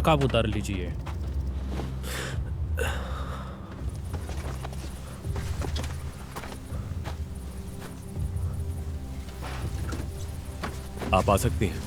नकाब उतार लीजिए। आप आ सकती हैं।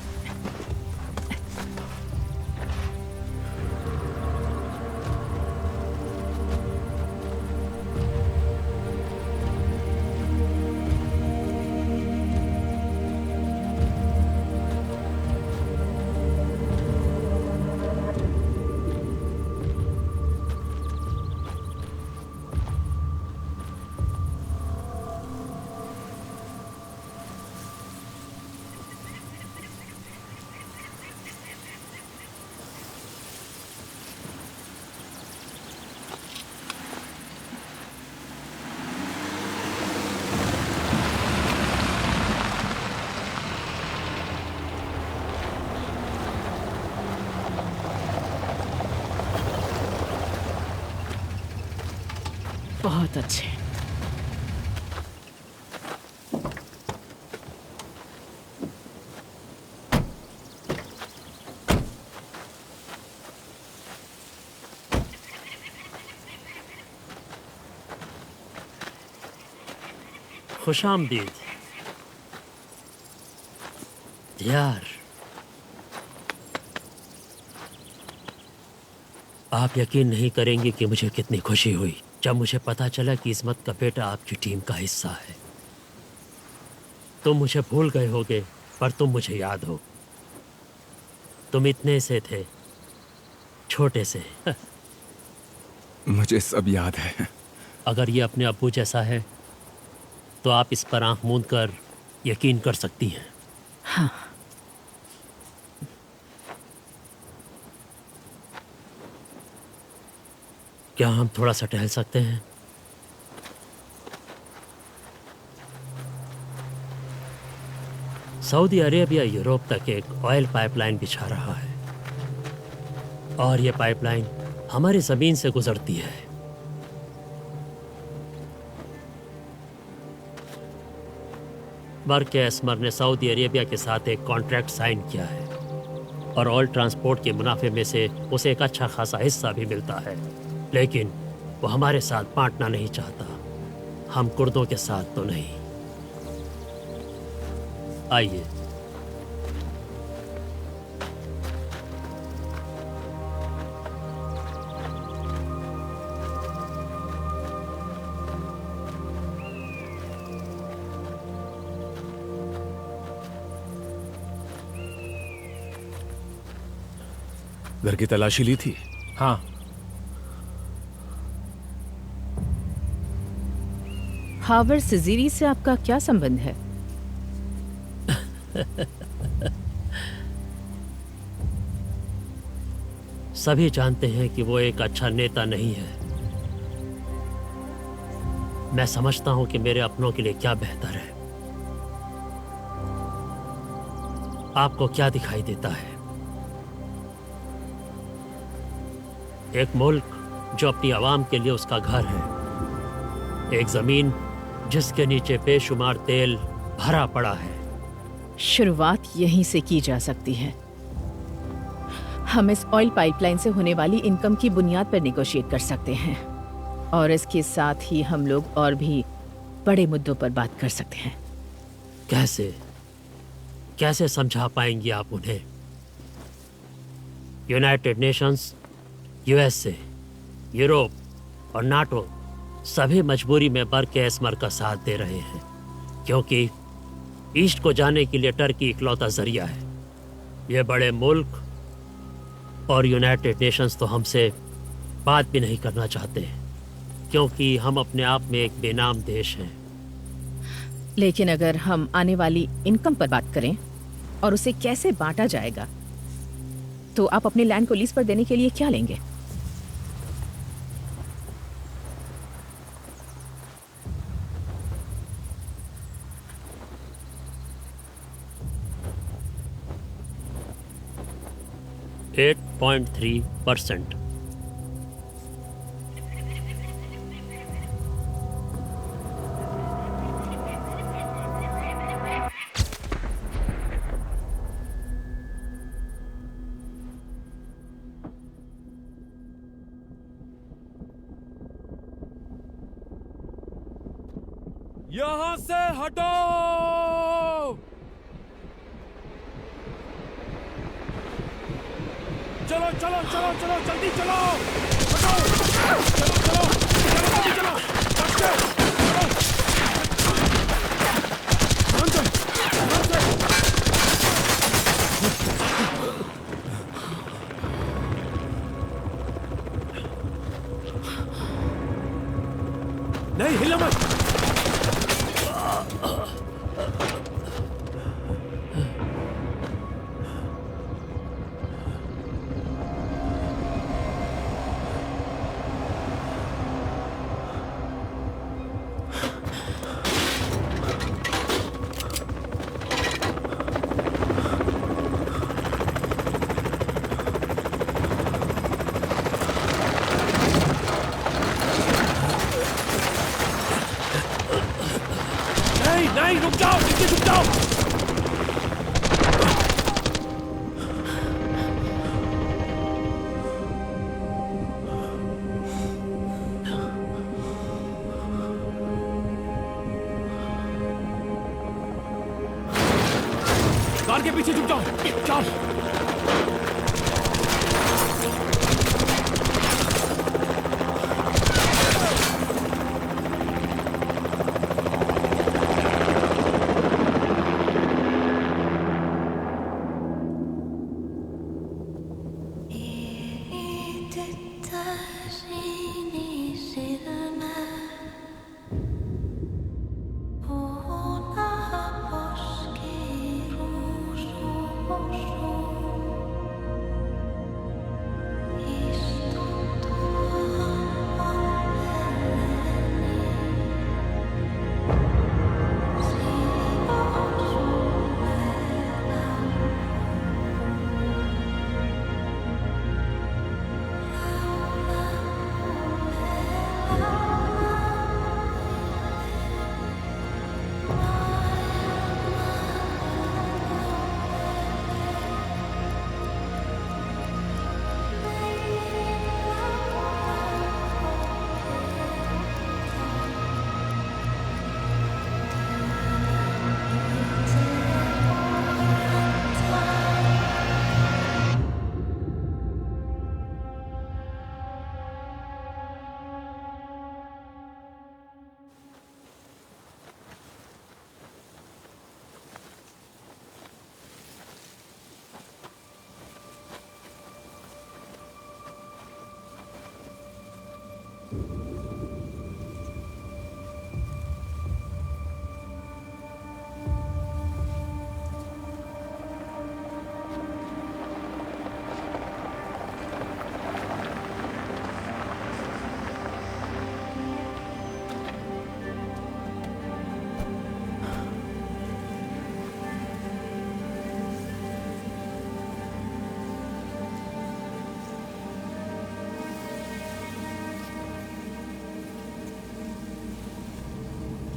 बहुत अच्छे। खुशामदीद यार। आप यकीन नहीं करेंगे कि मुझे कितनी खुशी हुई जब मुझे पता चला कि इस्मत का बेटा आपकी टीम का हिस्सा है। तुम मुझे भूल गए होगे पर तुम मुझे याद हो। तुम इतने से थे, छोटे से। मुझे सब याद है। अगर ये अपने अब्बू जैसा है तो आप इस पर आंख मूंद कर यकीन कर सकती हैं। हाँ। क्या हम थोड़ा सा टहल सकते हैं? सऊदी अरेबिया यूरोप तक एक ऑयल पाइपलाइन बिछा रहा है और यह पाइपलाइन हमारी जमीन से गुजरती है। बर्क एस्मर ने सऊदी अरेबिया के साथ एक कॉन्ट्रैक्ट साइन किया है और ऑयल ट्रांसपोर्ट के मुनाफे में से उसे एक अच्छा खासा हिस्सा भी मिलता है, लेकिन वो हमारे साथ बांटना नहीं चाहता। हम कुर्दों के साथ तो नहीं। आइए। घर की तलाशी ली थी? हाँ। हावर्ड सिजीरी से आपका क्या संबंध है? सभी जानते हैं कि वो एक अच्छा नेता नहीं है। मैं समझता हूं कि मेरे अपनों के लिए क्या बेहतर है। आपको क्या दिखाई देता है? एक मुल्क जो अपनी आवाम के लिए उसका घर है, एक जमीन जिसके नीचे बेशुमार तेल भरा पड़ा है। शुरुआत यहीं से की जा सकती है। हम इस ऑयल पाइपलाइन से होने वाली इनकम की बुनियाद पर नेगोशिएट कर सकते हैं और इसके साथ ही हम लोग और भी बड़े मुद्दों पर बात कर सकते हैं। कैसे कैसे समझा पाएंगी आप उन्हें? यूनाइटेड नेशंस, यूएसए, यूरोप और नाटो सभी मजबूरी में बर्क एस्मर का साथ दे रहे हैं, क्योंकि ईस्ट को जाने के लिए टर्की इकलौता जरिया है। ये बड़े मुल्क और यूनाइटेड नेशंस तो हमसे बात भी नहीं करना चाहते, क्योंकि हम अपने आप में एक बेनाम देश हैं। लेकिन अगर हम आने वाली इनकम पर बात करें और उसे कैसे बांटा जाएगा, तो आप अपने लैंड को लीज पर देने के लिए क्या लेंगे? %8.3। यहां से हटो। चलो चलो चलो चलो जल्दी चलो। हटो। चलो चलो चलो जल्दी चलो। बच के। ध्यान से, ध्यान से। नहीं हिला मत। नहीं रुक जाओ, नीचे रुक जाओ। कार के पीछे झुक जाओ। चल।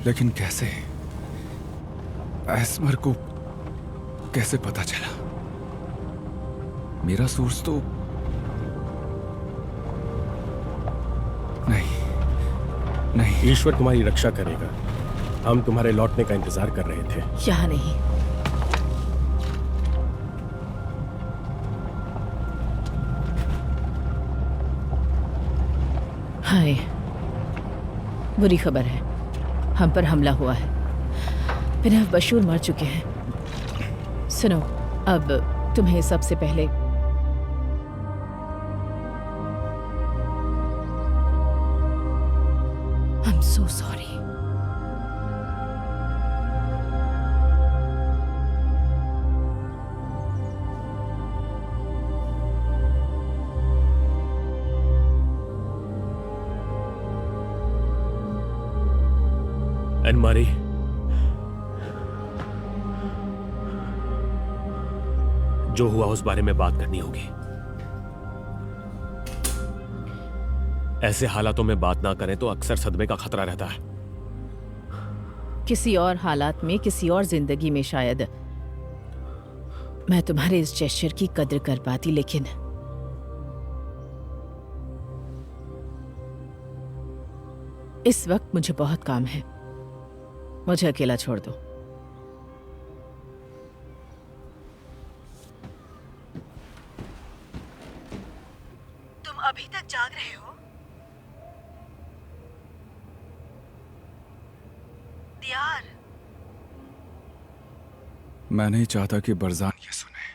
लेकिन कैसे? एस्मर को कैसे पता चला? मेरा सोर्स तो नहीं नहीं। ईश्वर तुम्हारी रक्षा करेगा। हम तुम्हारे लौटने का इंतजार कर रहे थे। यहाँ नहीं। हाय, बुरी खबर है। हम पर हमला हुआ है। बिना बशूर मर चुके हैं। सुनो, अब तुम्हें सबसे पहले I'm so sorry. एनमारी, जो हुआ उस बारे में बात करनी होगी। ऐसे हालातों में बात ना करें तो अक्सर सदमे का खतरा रहता है। किसी और हालात में, किसी और जिंदगी में शायद मैं तुम्हारे इस जेस्चर की कद्र कर पाती, लेकिन इस वक्त मुझे बहुत काम है। मुझे अकेला छोड़ दो। तुम अभी तक जाग रहे हो? दियार, मैं नहीं चाहता कि बरजान ये सुने।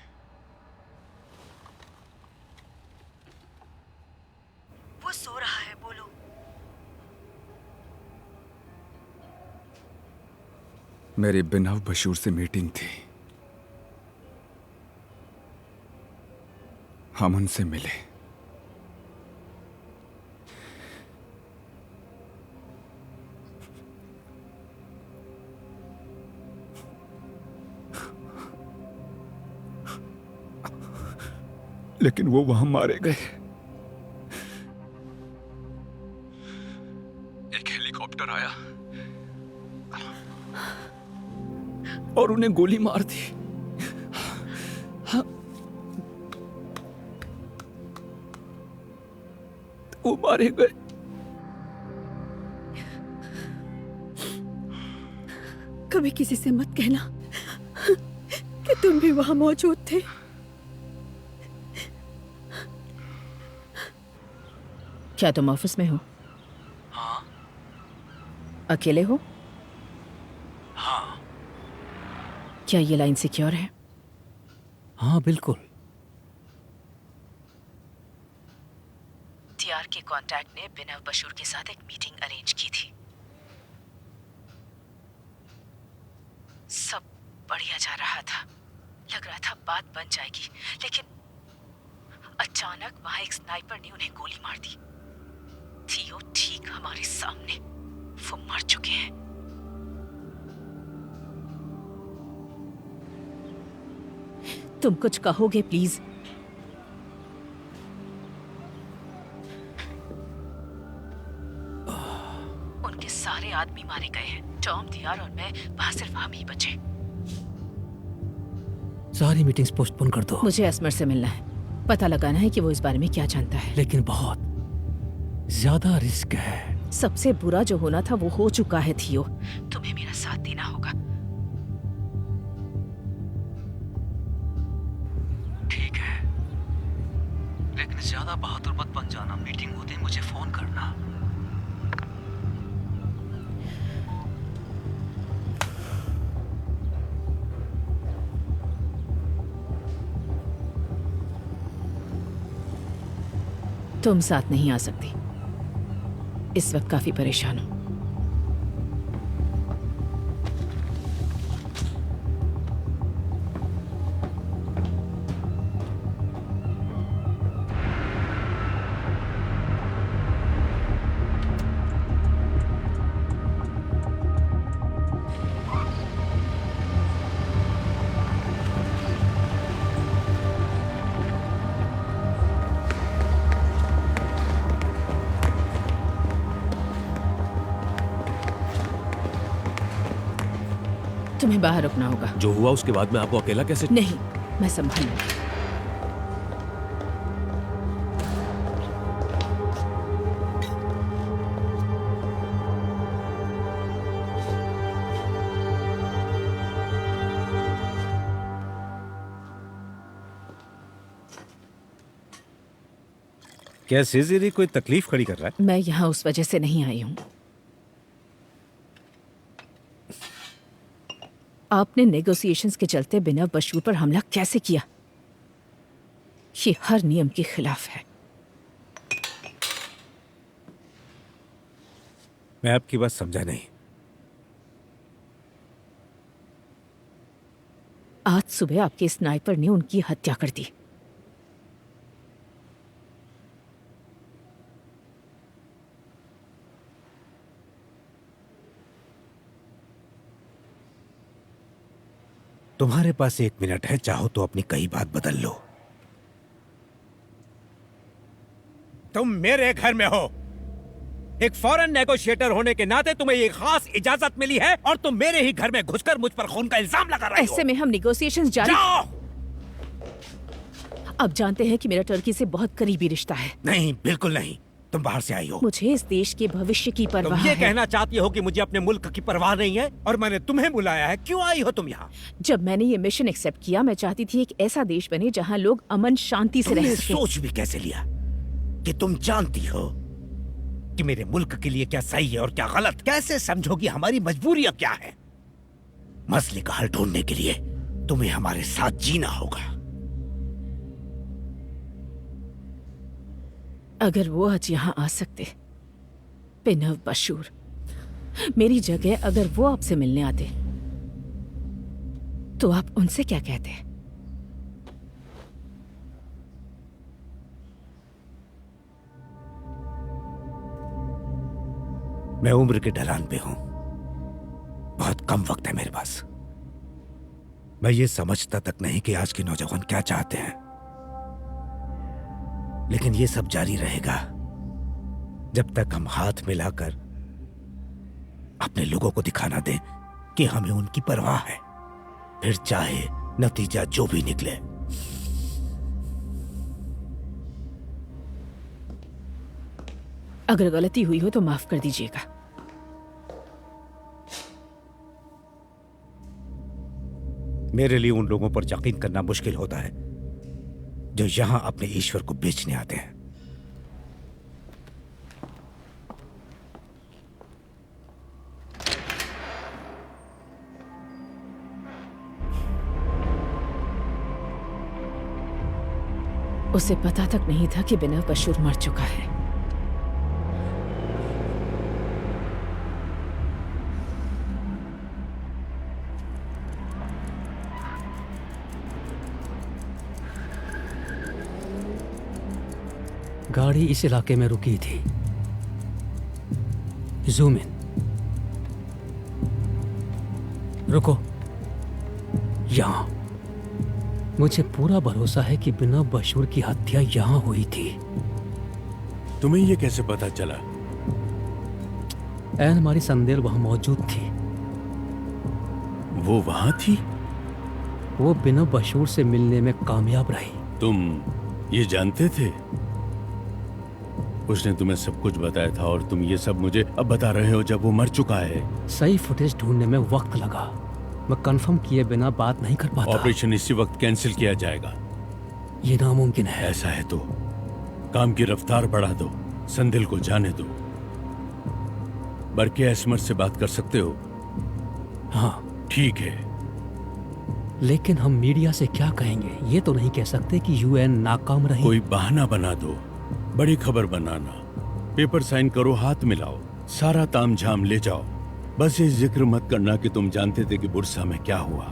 वो सो रहा है, बोलो। मेरी बिनव बशूर से मीटिंग थी। हम उनसे मिले। लेकिन वो वहां मारे गए। एक हेलीकॉप्टर आया और उन्हें गोली मार दी। वो मारे गए। कभी किसी से मत कहना कि तुम भी वहां मौजूद थे। क्या तुम ऑफिस में हो? हाँ। अकेले हो? हाँ। क्या ये लाइन सिक्योर है? हाँ बिल्कुल। टीआर के कांटेक्ट ने बिनव बशूर के साथ एक मीटिंग अरेंज की थी। सब बढ़िया जा रहा था, लग रहा था बात बन जाएगी, लेकिन अचानक वहां एक स्नाइपर ने उन्हें गोली मार दी। थियो ठीक हमारे सामने, वो मर चुके हैं। तुम कुछ कहोगे प्लीज? उनके सारे आदमी मारे गए हैं। टॉम, दियार और मैं, वहां सिर्फ हम ही बचे। सारी मीटिंग्स पोस्टपोन कर दो। मुझे असमर से मिलना है, पता लगाना है कि वो इस बारे में क्या जानता है। लेकिन बहुत ज्यादा रिस्क है। सबसे बुरा जो होना था वो हो चुका है थियो, तुम्हें मेरा साथ देना होगा। ठीक है, लेकिन ज्यादा बहादुर मत बन जाना। मीटिंग होते ही मुझे फोन करना। तुम साथ नहीं आ सकती, इस वक्त काफी परेशान हूं। तुम्हें बाहर रुकना होगा। जो हुआ उसके बाद मैं आपको अकेला कैसे? नहीं, मैं संभालूंगी। क्या सीजरी कोई तकलीफ खड़ी कर रहा है? मैं यहाँ उस वजह से नहीं आई हूँ। आपने नेगोशिएशंस के चलते बिनव बशूर पर हमला कैसे किया? ये हर नियम के खिलाफ है। मैं आपकी बात समझा नहीं। आज सुबह आपके स्नाइपर ने उनकी हत्या कर दी। तुम्हारे पास 1 मिनट है, चाहो तो अपनी कई बात बदल लो। तुम मेरे घर में हो, एक फॉरेन नेगोशिएटर होने के नाते तुम्हें ये खास इजाजत मिली है और तुम मेरे ही घर में घुसकर मुझ पर खून का इल्जाम लगा रहे हो। ऐसे में हम नेगोशिएशंस जारी। अब जानते हैं कि मेरा टर्की से बहुत करीबी रिश्ता है। नहीं, बिल्कुल नहीं। तुम बाहर से आई हो? मुझे इस देश के भविष्य की तुम परवाह ये है। कहना चाहती हो कि मुझे अपने मुल्क की परवाह नहीं है और मैंने तुम्हें बुलाया है? क्यों आई हो तुम यहाँ? जब मैंने ये मिशन एक्सेप्ट किया, मैं चाहती थी एक ऐसा देश बने जहाँ लोग अमन शांति से रह तुमने सकें। सोच भी कैसे लिया कि तुम जानती हो कि मेरे मुल्क के लिए क्या सही है और क्या गलत? कैसे समझोगी हमारी मजबूरियां क्या है? मसले का हल ढूंढने के लिए तुम्हें हमारे साथ जीना होगा। अगर वो आज यहाँ आ सकते, बिनव बशूर, मेरी जगह अगर वो आपसे मिलने आते, तो आप उनसे क्या कहते? मैं उम्र के ढलान पे हूं, बहुत कम वक्त है मेरे पास। मैं ये समझता तक नहीं कि आज के नौजवान क्या चाहते हैं, लेकिन ये सब जारी रहेगा जब तक हम हाथ मिलाकर अपने लोगों को दिखाना दें कि हमें उनकी परवाह है, फिर चाहे नतीजा जो भी निकले। अगर गलती हुई हो तो माफ कर दीजिएगा। मेरे लिए उन लोगों पर यकीन करना मुश्किल होता है जो यहां अपने ईश्वर को बेचने आते हैं। उसे पता तक नहीं था कि बिनव बशूर मर चुका है। गाड़ी इस इलाके में रुकी थी। Zoom in. रुको, यहां। मुझे पूरा भरोसा है कि बिना बशूर की हत्या यहां हुई थी। तुम्हें ये कैसे पता चला? एन हमारी संदेल वहां मौजूद थी। वो वहां थी? वो बिना बशूर से मिलने में कामयाब रही। तुम ये जानते थे? उसने तुम्हें सब कुछ बताया था और तुम ये सब मुझे अब बता रहे हो जब वो मर चुका है। सही फुटेज ढूंढने में वक्त लगा। मैं कंफर्म किए बिना बात नहीं कर पाता। ऑपरेशन इसी वक्त कैंसिल किया जाएगा। ये नामुमकिन है। ऐसा है तो काम की रफ्तार बढ़ा दो, संदिल को जाने दो। बरके एस्मर से बात कर सकते हो? हाँ, ठीक है। लेकिन हम मीडिया से क्या कहेंगे? ये तो नहीं कह सकते कि यूएन नाकाम रही। कोई बहाना बना दो, बड़ी खबर बनाना, पेपर साइन करो, हाथ मिलाओ, सारा तामझाम ले जाओ। बस ये जिक्र मत करना कि तुम जानते थे कि बुरसा में क्या हुआ।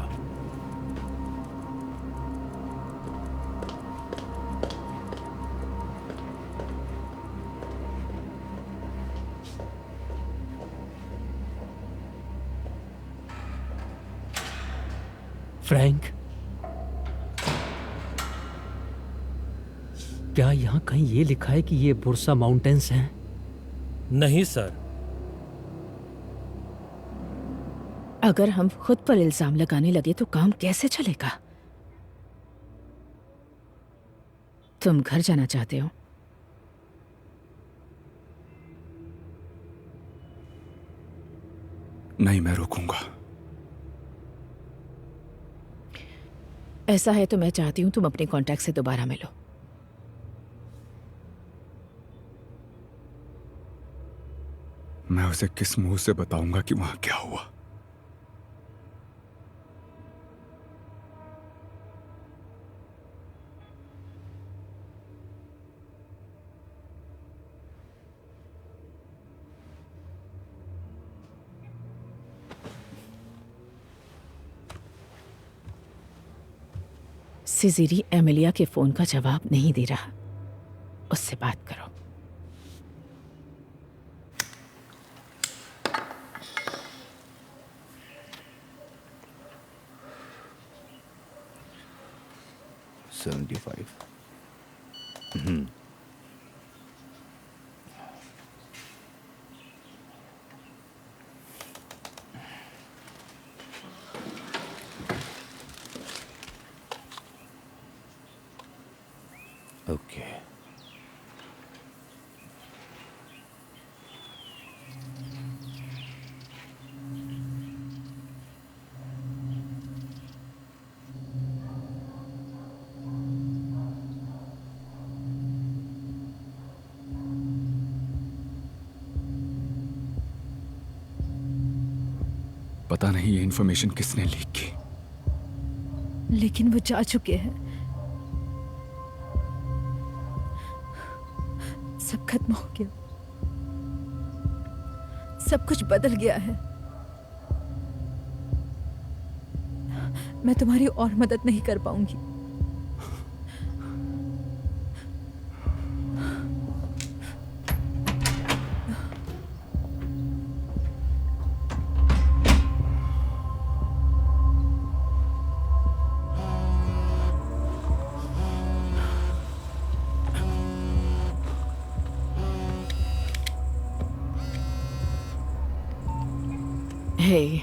फ्रैंक, क्या यहाँ कहीं ये लिखा है कि ये बुरसा माउंटेन्स हैं? नहीं सर। अगर हम खुद पर इल्जाम लगाने लगे तो काम कैसे चलेगा? तुम घर जाना चाहते हो? नहीं, मैं रुकूंगा। ऐसा है तो मैं चाहती हूं तुम अपने कॉन्टैक्ट से दोबारा मिलो। मैं उसे किस मुंह से बताऊंगा कि वहां क्या हुआ? सिजिरी एमिलिया के फोन का जवाब नहीं दे रहा। उससे बात करो। ओके। पता नहीं ये इन्फॉर्मेशन किसने लीक की। लेकिन वो जा चुके हैं। सब खत्म हो गया, सब कुछ बदल गया है। मैं तुम्हारी और मदद नहीं कर पाऊंगी। हे,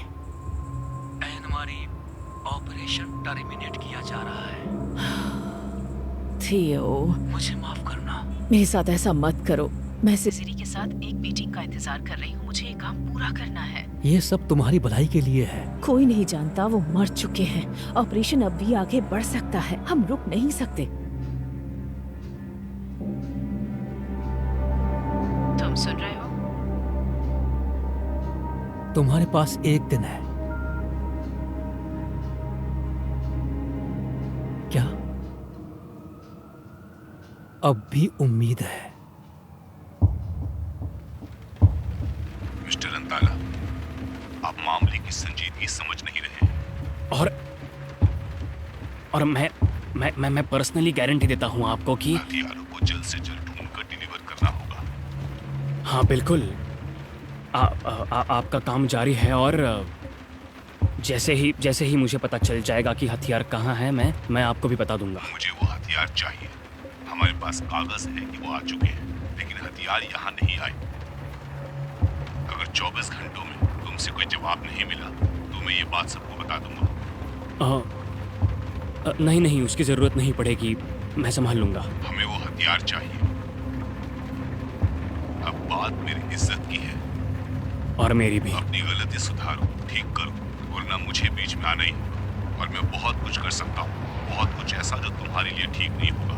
हमारी ऑपरेशन टर्मिनेट किया जा रहा है। थियो, मुझे माफ करना। मेरे साथ ऐसा मत करो। मैं सिसिरी के साथ एक मीटिंग का इंतजार कर रही हूँ। मुझे ये काम पूरा करना है। ये सब तुम्हारी भलाई के लिए है। कोई नहीं जानता वो मर चुके हैं। ऑपरेशन अब भी आगे बढ़ सकता है। हम रुक नहीं सकते। तुम सुन रहे हो? तुम्हारे पास एक दिन है। क्या अब भी उम्मीद है? मिस्टर अंताला, आप मामले की संजीदगी समझ नहीं रहे। और मैं पर्सनली गारंटी देता हूँ आपको कि हथियारों को जल्द से जल्द ढूंढकर डिलीवर करना होगा। हाँ बिल्कुल, आपका काम जारी है। और जैसे ही मुझे पता चल जाएगा कि हथियार कहाँ है, मैं आपको भी बता दूंगा। मुझे वो हथियार चाहिए। हमारे पास कागज है कि वो आ चुके हैं, लेकिन हथियार यहाँ नहीं आए। अगर 24 घंटों में तुमसे कोई जवाब नहीं मिला तो मैं ये बात सबको बता दूंगा। नहीं, उसकी जरूरत नहीं पड़ेगी, मैं संभाल लूंगा। हमें वो हथियार चाहिए। अब बात मेरी इज्जत की है। और मेरी भी। अपनी गलती सुधारो, ठीक करो, वरना मुझे बीच में आना ही है। और मैं बहुत कुछ कर सकता हूँ, बहुत कुछ ऐसा जो तुम्हारे लिए ठीक नहीं होगा।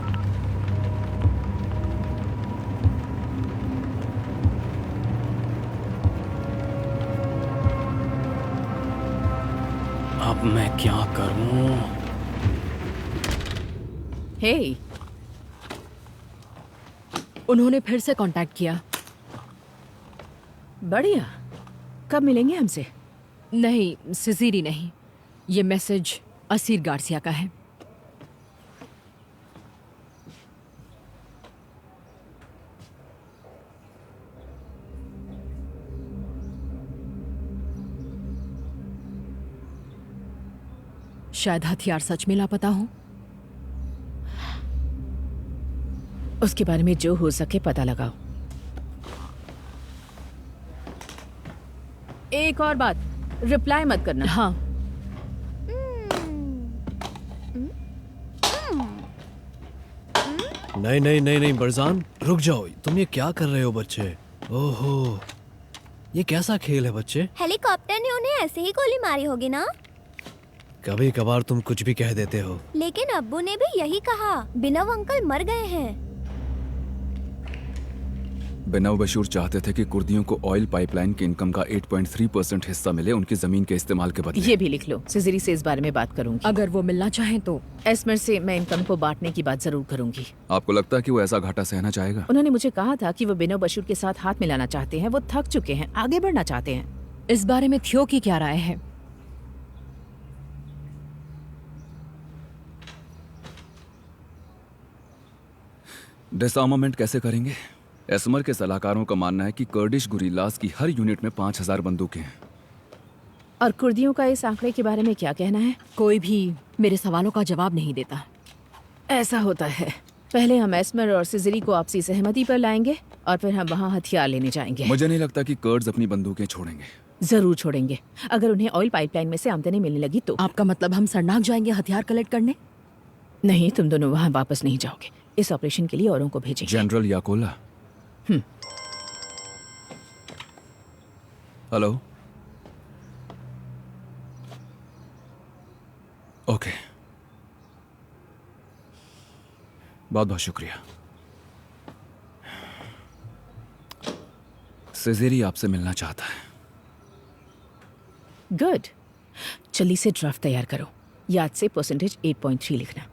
अब मैं क्या करूं? हे, उन्होंने फिर से कांटेक्ट किया। बढ़िया। कब मिलेंगे हमसे? नहीं, सिसिरी नहीं। ये मैसेज असीर गार्सिया का है। शायद हथियार सच में लापता हो। उसके बारे में जो हो सके पता लगाओ। एक और बात, रिप्लाई मत करना। हाँ। नहीं बरजान, रुक जाओ। तुम ये क्या कर रहे हो बच्चे? ओहो, ये कैसा खेल है बच्चे? हेलीकॉप्टर ने उन्हें ऐसे ही गोली मारी होगी ना? कभी कभार तुम कुछ भी कह देते हो। लेकिन अब्बू ने भी यही कहा। बिनव अंकल मर गए हैं। बिनव बशीर चाहते थे कि कुर्दियों को ऑयल पाइपलाइन की इनकम का 8.3% हिस्सा मिले उनकी जमीन के इस्तेमाल के बदले। ये भी लिख लो। सिसिरी से इस बारे में बात करूंगी। अगर वो मिलना चाहें तो एस्मर से मैं इनकम को बांटने की बात जरूर करूंगी। आपको लगता है कि वो ऐसा घाटा सहना चाहेगा? उन्होंने मुझे कहा था कि वो बिनव बशीर के साथ हाथ मिलाना चाहते हैं। वो थक चुके हैं, आगे बढ़ना चाहते हैं। इस बारे में थियो की क्या राय है? डिसआर्मामेंट कैसे करेंगे? एस्मर के सलाहकारों का मानना है कि कर्डिश गुरिल्लास की हर यूनिट में 5000 बंदूकें हैं। और कुर्दियों का इस आंकड़े के बारे में क्या कहना है? कोई भी मेरे सवालों का जवाब नहीं देता। ऐसा होता है। पहले हम एस्मर और सिसिरी को आपसी सहमति पर लाएंगे और फिर हम वहाँ हथियार लेने जाएंगे। मुझे नहीं लगता कि कर्ड्स अपनी बंदूकें छोड़ेंगे। जरूर छोड़ेंगे। अगर उन्हें ऑयल पाइपलाइन में से आमदनी मिलने लगी तो। आपका मतलब हम सरनाक जाएंगे हथियार कलेक्ट करने? नहीं, तुम दोनों वहाँ वापस नहीं जाओगे। इस ऑपरेशन के लिए औरों को भेजेंगे। जनरल याकोला। हेलो। ओके, बहुत बहुत शुक्रिया। सिसिरी आपसे मिलना चाहता है। गुड। जल्दी से ड्राफ्ट तैयार करो। याद से परसेंटेज 8.3 लिखना।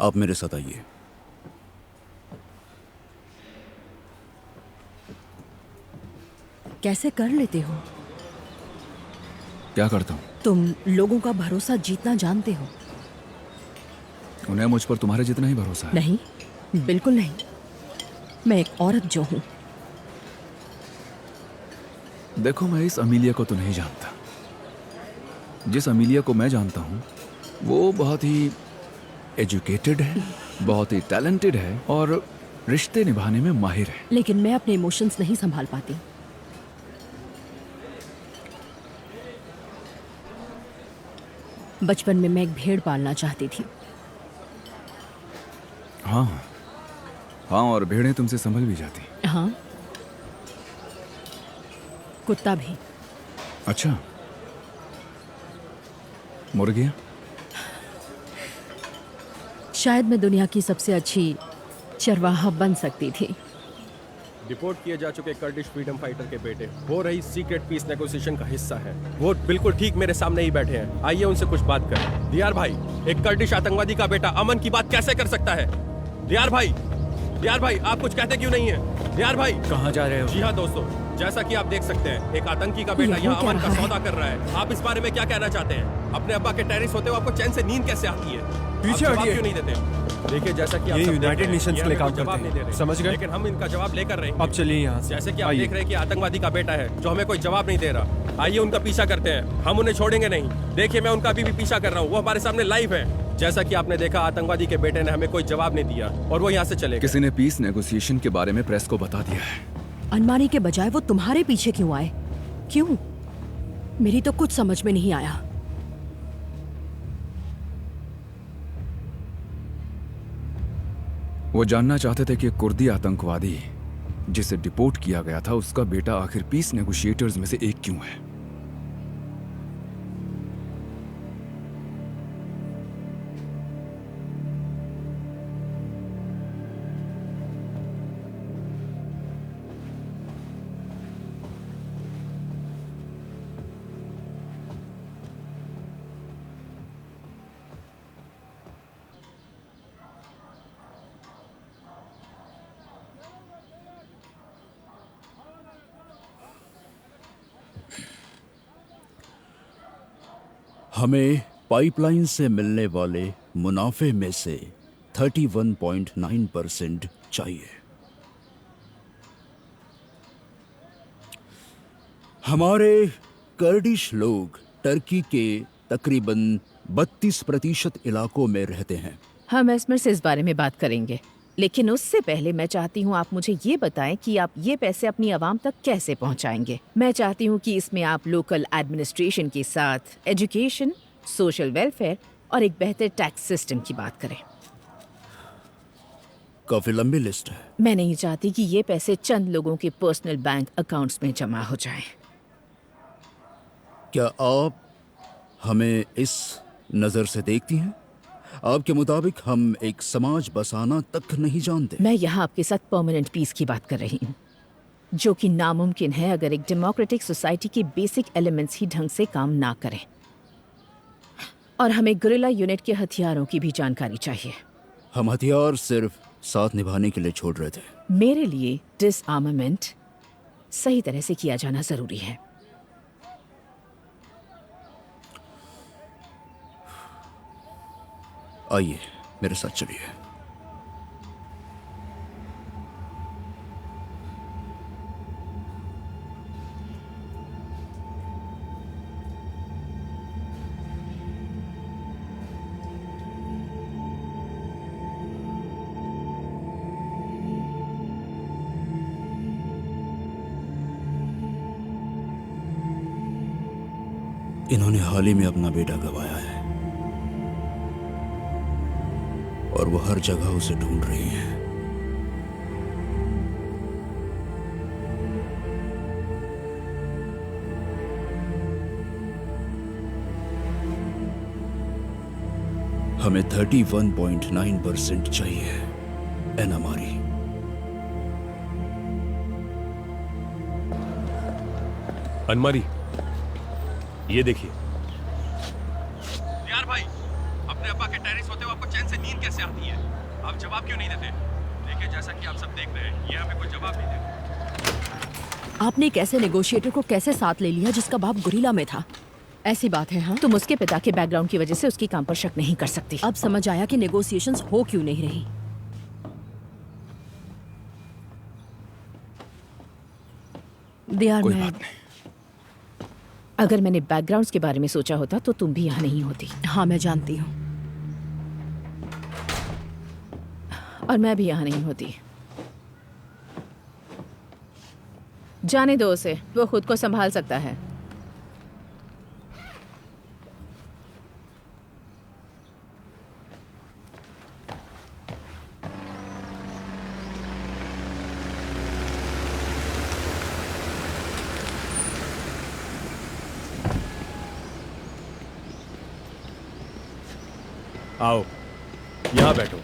आप मेरे साथ आइए। कैसे कर लेते हो? क्या करता हूँ? तुम लोगों का भरोसा जीतना जानते हो। उन्हें मुझ पर तुम्हारे जितना ही भरोसा है। नहीं, बिल्कुल नहीं। मैं एक औरत जो हूं। देखो, मैं इस अमीलिया को तो नहीं जानता। जिस अमीलिया को मैं जानता हूँ वो बहुत ही एजुकेटेड है, बहुत ही टैलेंटेड है और रिश्ते निभाने में माहिर है। लेकिन मैं अपने इमोशंस नहीं संभाल पाती। बचपन में मैं एक भेड़ पालना चाहती थी। हाँ हाँ, और भेड़ें तुमसे संभल भी जाती। हाँ, कुत्ता भी। अच्छा, मुर्गियाँ? शायद मैं दुनिया की सबसे अच्छी चरवाहा बन सकती थी। डिपोर्ट किए जा चुके कर्डिश फ्रीडम फाइटर के बेटे हो रही सीक्रेट पीस नेगोशिएशन का हिस्सा है। वो बिल्कुल ठीक मेरे सामने ही बैठे हैं। आइए उनसे कुछ बात करें। दियार भाई, एक कर्डिश आतंकवादी का बेटा अमन की बात कैसे कर सकता है? दियार भाई आप कुछ कहते क्यों नहीं है? दियार भाई कहाँ जा रहे हो? जी हाँ दोस्तों, जैसा कि आप देख सकते हैं, एक आतंकी का बेटा यहाँ अमन का सौदा कर रहा है। आप इस बारे में क्या कहना चाहते हैं? अपने अब्बा के टेररिस्ट होते हुए आपको चैन से नींद कैसे आती है? पीछे आप जवाब हटिए। क्यों नहीं देते? देखिए, जैसा कि आप ये सब देख यूनाइटेड रहे हैं, नेशंस ये के लिए हमें काम कोई जवाब करते नहीं हैं। दे रहे। समझ गए? लेकिन हम इनका जवाब लेकर रहे हैं। अब चलिए यहाँ से। जैसे कि आप आइए। देख रहे हैं कि आतंकवादी का बेटा है जो हमें कोई जवाब नहीं दे रहा। आइए उनका पीछा करते हैं, हम उन्हें छोड़ेंगे नहीं। देखिए, मैं उनका अभी भी पीछा कर रहा हूँ, वो हमारे सामने लाइव है। जैसा कि आपने देखा, आतंकवादी के बेटे ने हमें कोई जवाब नहीं दिया और वो यहाँ से चले गए। किसी ने पीस नेगोशिएशन के बारे में प्रेस को बता दिया है। अनमानी के बजाय वो तुम्हारे पीछे क्यों आए? क्यों? मेरी तो कुछ समझ में नहीं आया। वो जानना चाहते थे कि कुर्दी आतंकवादी जिसे डिपोर्ट किया गया था उसका बेटा आखिर पीस नेगोशिएटर्स में से एक क्यों है। हमें पाइपलाइन से मिलने वाले मुनाफे में से 31.9% चाहिए। हमारे कर्डिश लोग टर्की के तकरीबन 32% इलाकों में रहते हैं। हम एस्मर से इस बारे में बात करेंगे, लेकिन उससे पहले मैं चाहती हूँ आप मुझे ये बताएं कि आप ये पैसे अपनी आवाम तक कैसे पहुँचाएंगे। मैं चाहती हूँ कि इसमें आप लोकल एडमिनिस्ट्रेशन के साथ एजुकेशन, सोशल वेलफेयर और एक बेहतर टैक्स सिस्टम की बात करें। काफी लंबी लिस्ट है। मैं नहीं चाहती कि ये पैसे चंद लोगों के पर्सनल बैंक अकाउंट्स में जमा हो जाएं। क्या आप हमें इस नजर से देखती हैं? आपके मुताबिक हम एक समाज बसाना तक नहीं जानते। मैं यहाँ आपके साथ परमानेंट पीस की बात कर रही हूँ, जो कि नामुमकिन है अगर एक डेमोक्रेटिक सोसाइटी के बेसिक एलिमेंट्स ही ढंग से काम ना करें। और हमें गुरिल्ला यूनिट के हथियारों की भी जानकारी चाहिए। हम हथियार सिर्फ साथ निभाने के लिए छोड़ रहे थे। मेरे लिए डिसआर्मामेंट सही तरह से किया जाना जरूरी है। आइए मेरे साथ चलिए। इन्होंने हाल ही में अपना बेटा गंवाया है और वो हर जगह उसे ढूंढ रही हैं। हमें 31.9% चाहिए एनएमआरई। अनमरी, ये देखिए। यार भाई, अपने अब्बा के टेरिस होते हुए आपको चैन से नींद कैसे आती है? आप जवाब क्यों नहीं देते? देखिए, जैसा कि आप सब देख रहे हैं, ये हमें कोई जवाब नहीं देते। आपने एक ऐसे नेगोशिएटर को कैसे साथ ले लिया जिसका बाप गुरिल्ला में था? ऐसी बात है। हाँ, तुम उसके पिता के बैकग्राउंड की वजह से उसकी काम पर शक नहीं कर सकती। अब समझ आया कि नेगोशिएशंस हो क्यों नहीं रही। कोई बात नहीं। अगर मैंने बैकग्राउंड्स के बारे में सोचा होता तो तुम भी यहाँ नहीं होती। हाँ, मैं जानती हूँ। और मैं भी यहाँ नहीं होती। जाने दो उसे, वो खुद को संभाल सकता है। आओ, यहाँ बैठो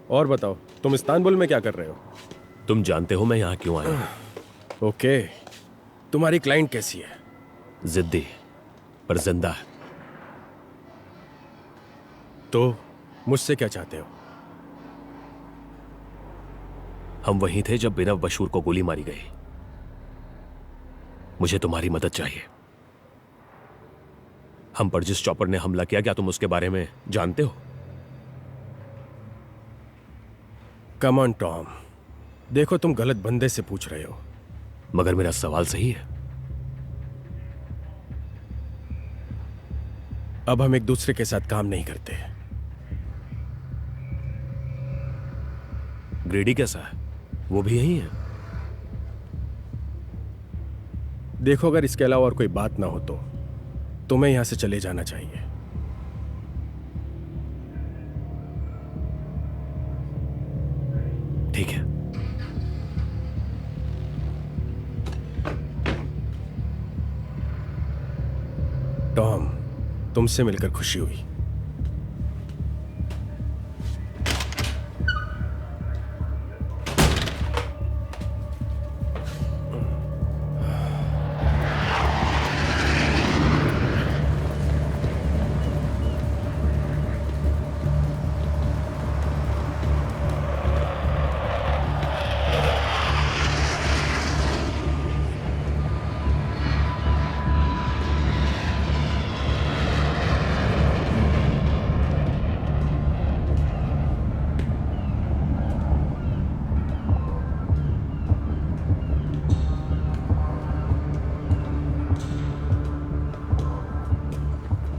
और बताओ, तुम इस्तांबुल में क्या कर रहे हो? तुम जानते हो मैं यहाँ क्यों आया हूँ। ओके, तुम्हारी क्लाइंट कैसी है? जिद्दी पर जिंदा है। तो मुझसे क्या चाहते हो? हम वहीं थे जब बिनव बशूर को गोली मारी गई। मुझे तुम्हारी मदद चाहिए। हम पर जिस चॉपर ने हमला किया, क्या तुम उसके बारे में जानते हो? कम ऑन टॉम, देखो तुम गलत बंदे से पूछ रहे हो। मगर मेरा सवाल सही है। अब हम एक दूसरे के साथ काम नहीं करते। ग्रेडी कैसा है? वो भी यही है? देखो, अगर इसके अलावा और कोई बात ना हो तो तुम्हें यहां से चले जाना चाहिए। ठीक है। टॉम, तुमसे मिलकर खुशी हुई।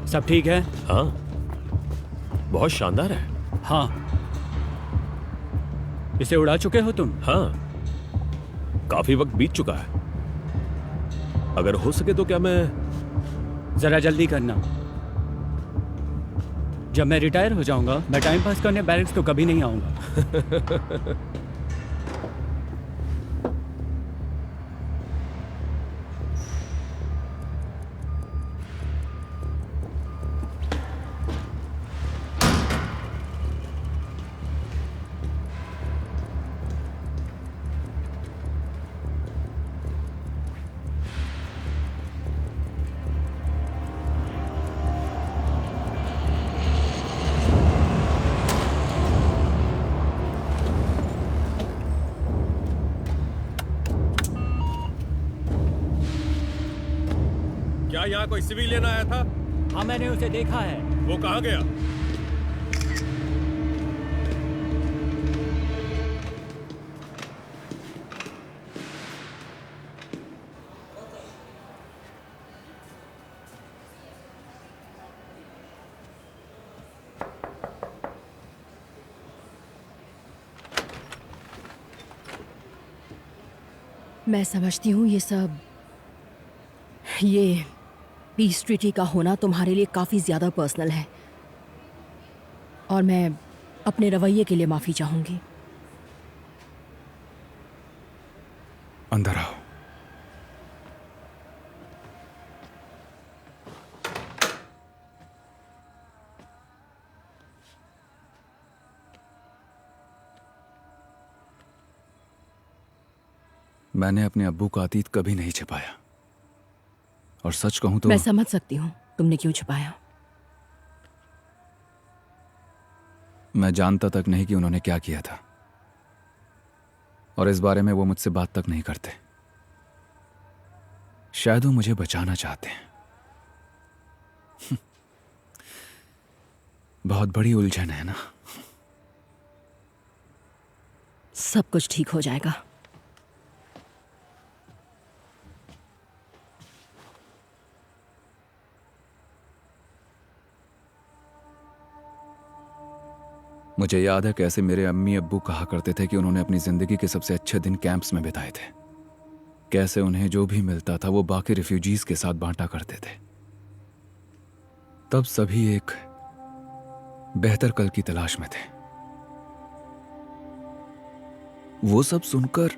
सब ठीक है? हाँ, बहुत शानदार है। हाँ। इसे उड़ा चुके हो तुम? हाँ, काफी वक्त बीत चुका है। अगर हो सके तो क्या मैं जरा जल्दी करना। जब मैं रिटायर हो जाऊंगा, मैं टाइम पास करने बैरक्स तो कभी नहीं आऊंगा। क्या यहाँ कोई सिविलियन आया था? हाँ, मैंने उसे देखा है। वो कहाँ गया? मैं समझती हूँ ये सब, ये पीस ट्रीटी का होना तुम्हारे लिए काफ़ी ज़्यादा पर्सनल है और मैं अपने रवैये के लिए माफ़ी चाहूँगी। अंदर आओ। मैंने अपने अब्बू का अतीत कभी नहीं छिपाया और सच कहूं तो मैं समझ सकती हूँ तुमने क्यों छिपाया। मैं जानता तक नहीं कि उन्होंने क्या किया था और इस बारे में वो मुझसे बात तक नहीं करते। शायद वो मुझे बचाना चाहते हैं। बहुत बड़ी उलझन है ना। सब कुछ ठीक हो जाएगा। मुझे याद है कैसे मेरे अम्मी अब्बू कहा करते थे कि उन्होंने अपनी जिंदगी के सबसे अच्छे दिन कैंप्स में बिताए थे। कैसे उन्हें जो भी मिलता था वो बाकी रिफ्यूजीज के साथ बांटा करते थे। तब सभी एक बेहतर कल की तलाश में थे। वो सब सुनकर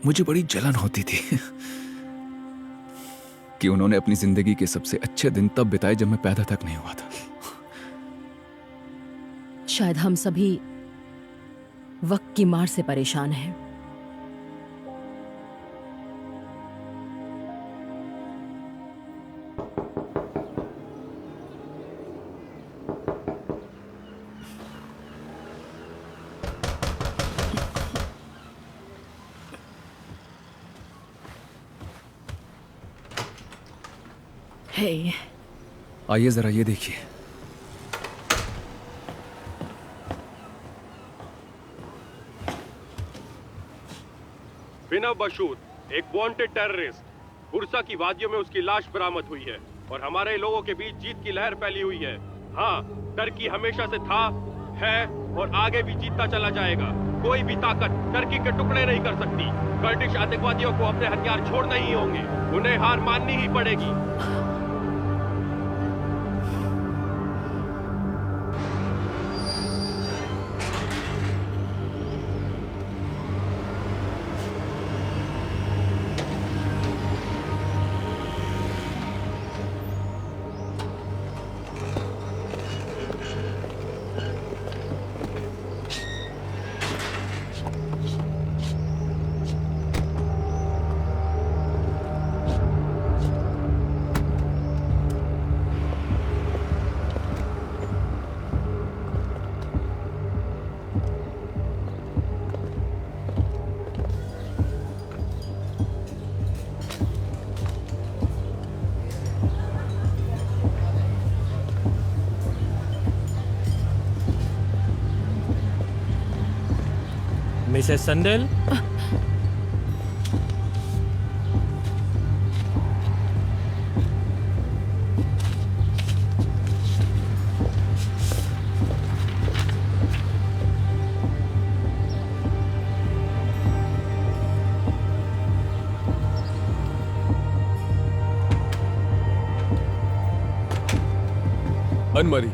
मुझे बड़ी जलन होती थी कि उन्होंने अपनी जिंदगी के सबसे अच्छे दिन तब बिताए जब मैं पैदा तक नहीं हुआ था। शायद हम सभी वक्त की मार से परेशान हैं। हे, आइए जरा ये देखिए। बिना बशूर, एक वांटेड टेररिस्ट, बुरसा की वादियों में उसकी लाश बरामद हुई है और हमारे लोगों के बीच जीत की लहर फैली हुई है। हाँ, टर्की हमेशा से था, है और आगे भी जीतता चला जाएगा। कोई भी ताकत टर्की के टुकड़े नहीं कर सकती। कर्दिश आतंकवादियों को अपने हथियार छोड़ने ही होंगे, उन्हें हार माननी ही पड़ेगी। मिसेस संडेल, अनमरी,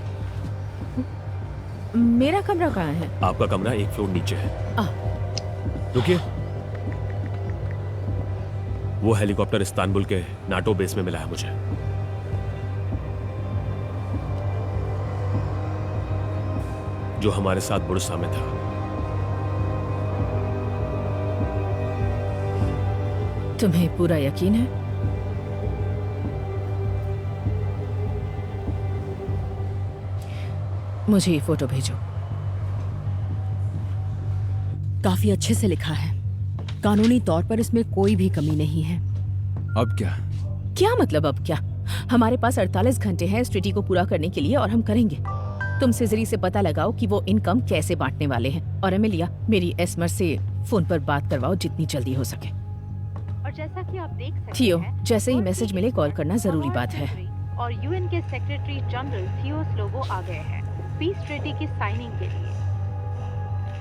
मेरा कमरा कहाँ है? आपका कमरा एक फ्लोर नीचे है। रुकिए, वो हेलीकॉप्टर इस्तांबुल के नाटो बेस में मिला है मुझे। जो हमारे साथ बुरसा में था। तुम्हें पूरा यकीन है? मुझे ये फोटो भेजो। काफी अच्छे से लिखा है। कानूनी तौर पर इसमें कोई भी कमी नहीं है। अब क्या? क्या मतलब अब क्या? हमारे पास 48 घंटे हैं इस ट्रीटी को पूरा करने के लिए और हम करेंगे। तुम सिजरी से पता लगाओ कि वो इनकम कैसे बांटने वाले हैं और एमिलिया, मेरी एस्मर से फोन पर बात करवाओ जितनी जल्दी हो सके। और जैसा कि आप देख सकते थियो, हैं, जैसे ही मैसेज मिले कॉल करना जरूरी बात है। और यूएन के सेक्रेटरी जनरल थियो स्लोगो आ गए हैं पीस ट्रीटी की साइनिंग के लिए।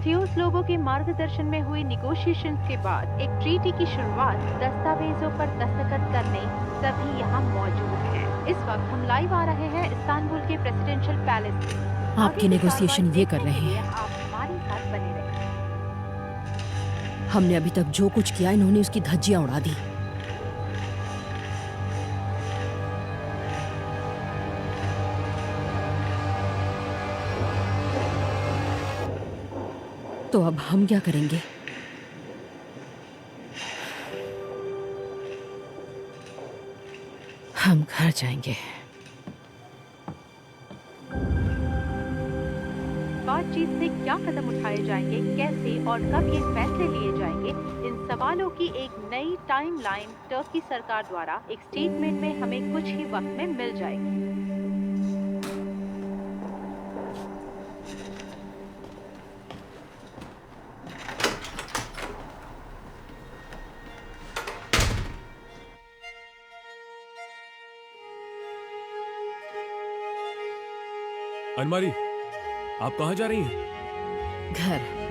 हथियोस लोगों के मार्गदर्शन में हुई निगोशिएशन के बाद एक ट्रीटी की शुरुआत दस्तावेजों पर दस्तखत करने सभी यहाँ मौजूद हैं। इस वक्त हम लाइव आ रहे हैं इस्तांबुल के प्रेसिडेंशियल पैलेस से। आपके नेगोशिएशन ये कर रहे हैं। आप हमारे साथ बने रहें। हमने अभी तक जो कुछ किया इन्होंने उसकी धज्जियां उड़ा दी। तो अब हम क्या करेंगे? हम घर जाएंगे। बातचीत से क्या कदम उठाए जाएंगे, कैसे और कब ये फैसले लिए जाएंगे, इन सवालों की एक नई टाइमलाइन टर्की सरकार द्वारा एक स्टेटमेंट में हमें कुछ ही वक्त में मिल जाएगी। अनमारी, आप कहाँ जा रही हैं? घर।